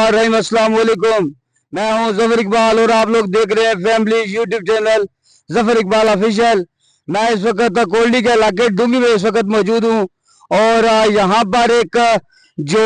बिस्मिल्लाहिर्रहमानिर्रहीम। अस्सलाम वालेकुम। मैं हूं जफर इकबाल और आप लोग देख रहे हैं family YouTube channel Zafar Iqbal official. मैं इस वक्त कोल्डी के इलाके डूंगी में इस वक्त मौजूद हूं और यहाँ पर जो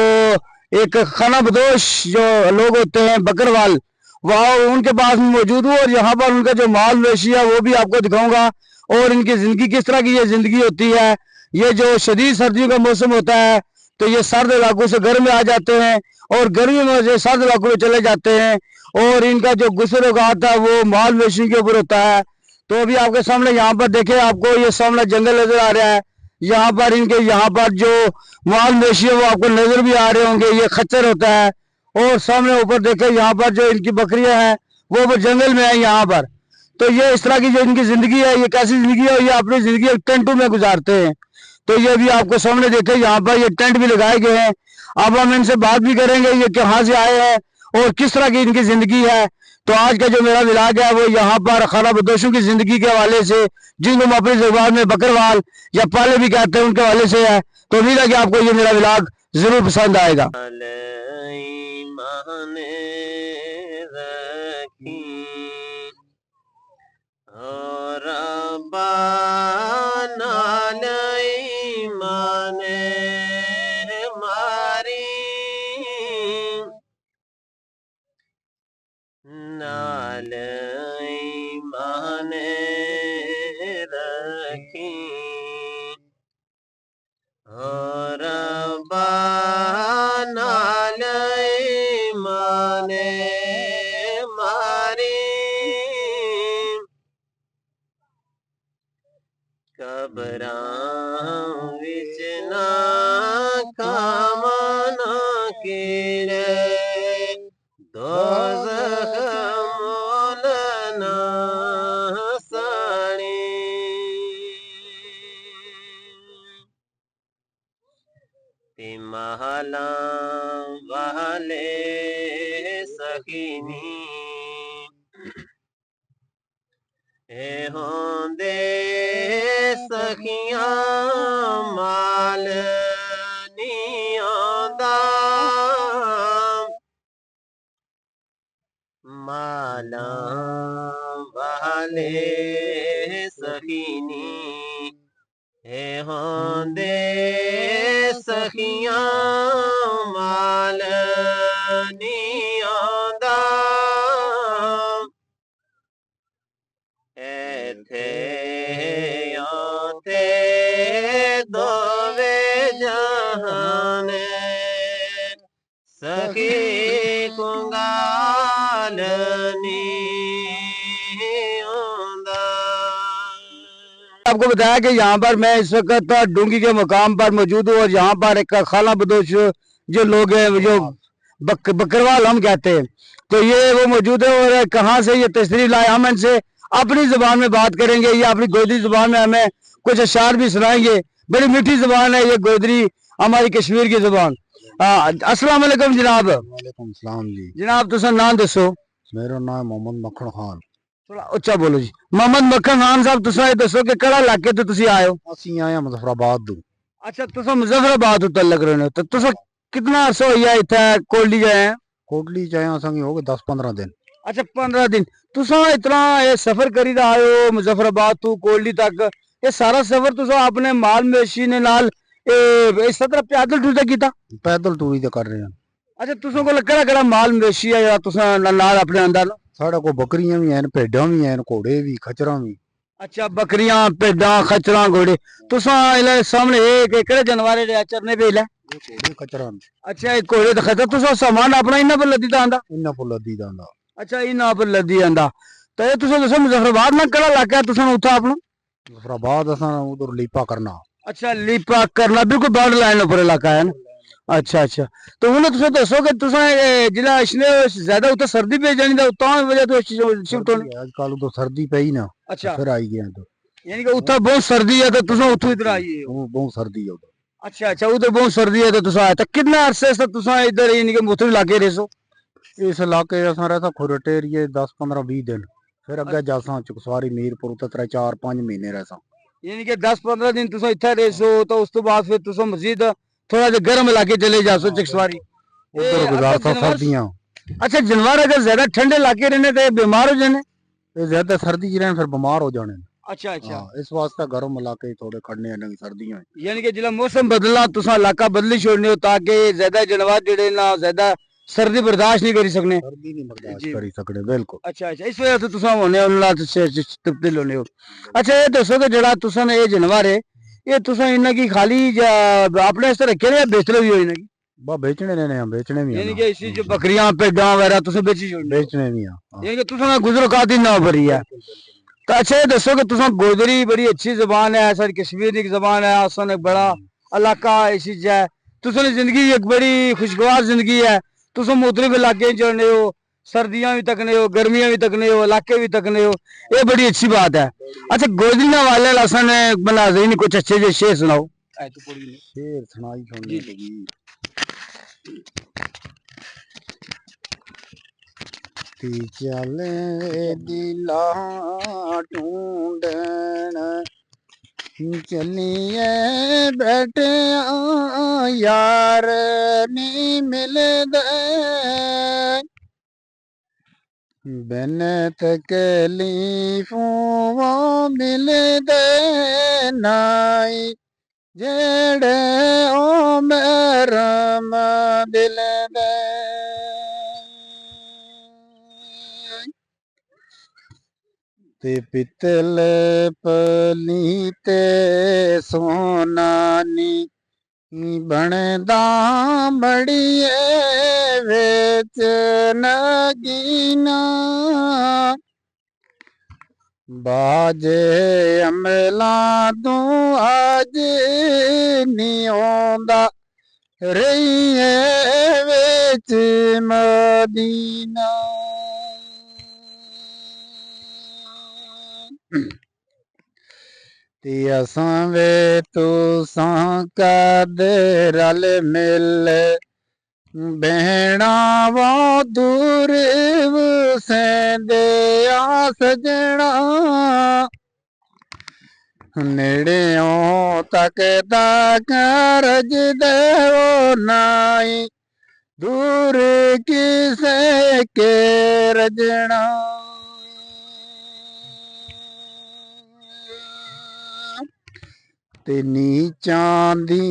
एक खाना बदोश जो लोग होते हैं बकरवाल, वह उनके पास में मौजूद हूँ और यहाँ पर उनका जो माल मवेशी है वो भी आपको दिखाऊंगा और इनकी जिंदगी किस तरह की ये जिंदगी होती है। ये जो शदीद सर्दियों का मौसम होता है तो ये सर्द इलाकों से गर्म में आ जाते हैं और गर्मी में से सर्द इलाकों में चले जाते हैं और इनका जो गुस्ल औकात है वो माल मवेशी के ऊपर होता है। तो अभी आपके सामने यहाँ पर देखे, आपको ये सामने जंगल नजर आ रहा है। यहाँ पर इनके यहाँ पर जो माल मवेशी है वो आपको नजर भी आ रहे होंगे। ये खच्चर होता है और सामने ऊपर देखे यहाँ पर जो इनकी बकरियां हैं वो जंगल में है यहाँ पर। तो ये इस तरह की जो इनकी जिंदगी है, ये कैसी जिंदगी है, ये अपनी जिंदगी टेंटों में गुजारते हैं। तो ये भी आपको सामने देखे, यहाँ पर ये टेंट भी लगाए गए हैं। अब हम इनसे बात भी करेंगे ये कहाँ से आए हैं और किस तरह की इनकी जिंदगी है। तो आज का जो मेरा विलाग है वो यहाँ पर खाना बदोशों की जिंदगी के हवाले से, जिनको हम अपनी जुबान में बकरवाल या पाले भी कहते हैं, उनके हवाले से है। तो उम्मीद है कि आपको ये मेरा विलाग जरूर पसंद आएगा। कबरां विच ना कामना केरे दोज़ख मोल ना साणी ते महला वाले सखीनी ए होंदे सखियां माल नी आंदा माला वाले सखीनी ए होंदे सखियां माल नी आंदा एथे आते दोवे जहान सखी कुंगाल नी आंदा। आपको बताया कि यहाँ पर मैं इस वक्त डूंगी के मुकाम पर मौजूद हूँ और यहाँ पर एक खाना बदोश जो लोग हैं, जो बकरवाल हम कहते हैं, तो ये वो मौजूद है। और कहाँ से ये तशरीफ लाए, हम इनसे अपनी जुबान में बात करेंगे। ये अपनी गोदरी जुबान में हमें कुछ अशार भी सुनाएंगे। बड़ी मीठी जुबान है ये गोदरी, हमारी कश्मीर की जुबान। अस्सलाम वालेकुम जनाब। वालेकुम सलाम जी। जनाब तुसा नाम दसो। मेरा नाम मोहम्मद मक्खन खान। थोड़ा उच्चा बोलो जी। मोहम्मद मक्खन खान साहब, तुसा ये दसो कि केड़ा इलाके तो तुसी आए हो? असी आए मुजफ्फराबाद तो। अच्छा, तुसा मुजफ्फराबाद तो तल्लक रहने हो, तो तुसा कितना अरसा होया इत्थे कोटली गए हैं? कोटली जाए असेंगी हो गए 10-15 दिन। अच्छा, 15 दिन। तुसा इतना ये सफर करी रहा हो मुजफ्फराबाद तो कोटली तक, ये सारा सफर तुसा अपने माल मवेशी ने नाल इस तरह पैदल टूर कीता? पैदल टूरी ते कर रहे हैं। अच्छा, तुसा को केड़ा केड़ा माल मवेशी है या तुसा नाल अपने अंदर? साढ़े को बकरियां भी हैं, भेडां भी हैं, घोड़े भी, खच्चरां भी। अच्छा, बकरियां, भेडां, खच्चरां, घोड़े। तुसा इले सामने एक केड़े जानवर चरने पे इले? घोड़े खच्चरां। अच्छा, एक घोड़े ते खच्चर। तुसा सामान अपना इन्ना पर लदी दा आंदा? इन्ना पर लदी दा आंदा। अच्छा, इन्ना पर लदी आंदा। तो ये तुसा दसो मुजफ्फराबाद ना केड़ा इलाका है तुसा उत्थे अपना? मुजफ्फराबाद असां उधर लीपा करना। अच्छा, लीपा करना बिल्कुल बॉर्डर लाइन ऊपर इलाका है ना। अच्छा अच्छा, तो हुन तुसा दसो कि तुसा जिला इसने ज्यादा उते सर्दी पे जानी दा उता वजह तो शिफ्ट होने आजकल उधर सर्दी पई ना। अच्छा, फिर आई गए तो। यानी कि उता बहुत सर्दी है तो तुसा उठो इधर आई हो? वो बहुत सर्दी है उधर। अच्छा अच्छा, उधर बहुत सर्दी है तो तुसा आए। तो कितना अरसे से तुसा इधर यानी कि मुथरी लागे रेसो? इस इलाके असां रहता खुरट एरिए 10-15-20 दिन। फिर अगे जासा चुकसवारी मीरपुर उते 3-4-5 महीने रहसा। यानी कि 10-15 दिन तुसा इत्थे रेसो तो उस तो बाद फिर तुसा मजीद थोड़ा जिहा गर्म इलाके चले जासो चकसवारी? उधर गुजारता सर्दियां। अच्छा जानवर अगर ज्यादा ठंडे इलाके रहने तो बीमार हो जाने। ये ज्यादा सर्दी च रहन फिर बीमार हो जाने। अच्छा अच्छा हाँ, इस वास्ते गर्म इलाके ही थोड़े खड़ने ने सर्दियां। यानी कि जिला मौसम बदला तुसा इलाका बदली छोड़ने हो ताकि ज्यादा जानवर जेड़े ना ज्यादा सर्दी बर्दाश्त नहीं करी सकने। सर्दी नहीं बर्दाश्त जी। करी सकने बिल्कुल। अच्छा अच्छा इस वजह से तुसा होने उन्ना तब्दील होने हो। अच्छा ये दसो कि जड़ा तुसा ने ये जानवर है ये तुसा इन्ना की खाली अपने आस्ते रखे ने या बेचते भी हो इन्ना की। बा बेचने ने हम बेचने भी हैं यानी ना। कि इसी जो बकरियां भेडां वगैरह तुसा बेची छोड़ने हो। बेचने भी हैं। हाँ। यानी कि तुसा ना गुजरो कादी ना भरी है। तो अच्छा ये दसो कि तुसा गोदरी बड़ी अच्छी जबान है सारी कश्मीरी की जबान है असन एक बड़ा इलाका इसी है तुसा ने जिंदगी एक बड़ी खुशगवार जिंदगी है तुसा मुख्तलिफ इलाके जाने हो सर्दियां भी तकने हो गर्मियां भी तकने हो इलाके भी तकने हो ये बड़ी अच्छी बात है। अच्छा गोदरी वाले असन बना नहीं कुछ अच्छे जो शेर सुनाओ। शेर सुनाई छोड़ने लगी। चले दिला ढूंढन चलिए बैठे यार नहीं मिलदे बिन तकलीफों वो मिलदे नाई जेड़े ओ मेरम दिल दे ते पितल पलीते सोनानी बनदा बड़िए वेच नगीना बाजे अमला तू आज नहीं आंदा रही वेच मदीना ते असां वे तुसां कदे रल मिल भेणा वो दूर सेंदे आ सजना नेड़ियों तकदा करज दे नाई दूर किसे के रजना ते नीचां दी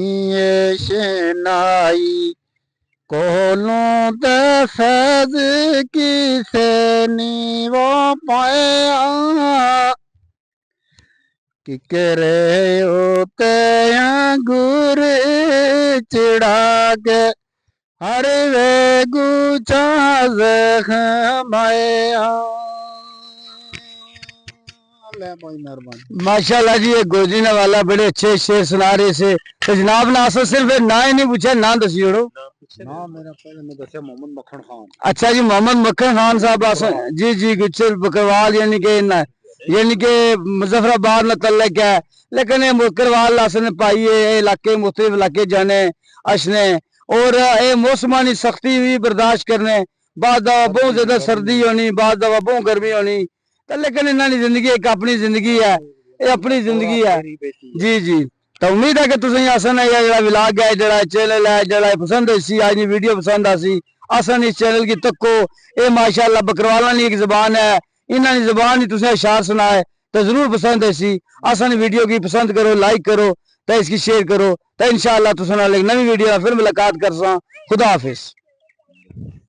शनाई कोलों ते फैज किसे नी वो पाया कि करे उते अंगूर चिड़ा के हर वे गुचा जख्माया। माशाल्लाह जी ये गोजीना वाला बड़े अच्छे शेर सुना रहे से तो जनाब ना असो सिर्फ ना ही नहीं पूछा ना दसी जोड़ो ना मेरा पहले मैं दसिया मोहम्मद मक्खन खान। अच्छा जी मोहम्मद मक्खन खान साहब जी जी गुजर बकरवाल यानी कि मुजफ्फराबाद न तल्लक है लेकिन ये बकरवाल असन पाई है इलाके मुख्तलिफ इलाके जाने अशने और ये मौसमानी सख्ती भी बर्दाश्त करने बाद बहुत ज्यादा सर्दी होनी बाद बहुत गर्मी होनी लेकिन इन्होंने जिंदगी एक अपनी जिंदगी है ये अपनी जिंदगी है जी जी। तो उम्मीद है कि तुसें असन जरा विलाग है जरा चैनल है जरा पसंद सी आज की वीडियो पसंद आसी असन इस चैनल की तको ये माशाल्लाह बकरवाला की एक जबान है इन्होंने जबान ही तुसें अशार सुनाए तो जरूर पसंद है सी असन वीडियो की पसंद करो लाइक करो तो इसकी शेयर करो तो इंशाअल्लाह तुसें नवी वीडियो फिर मुलाकात कर सा खुदा हाफिज।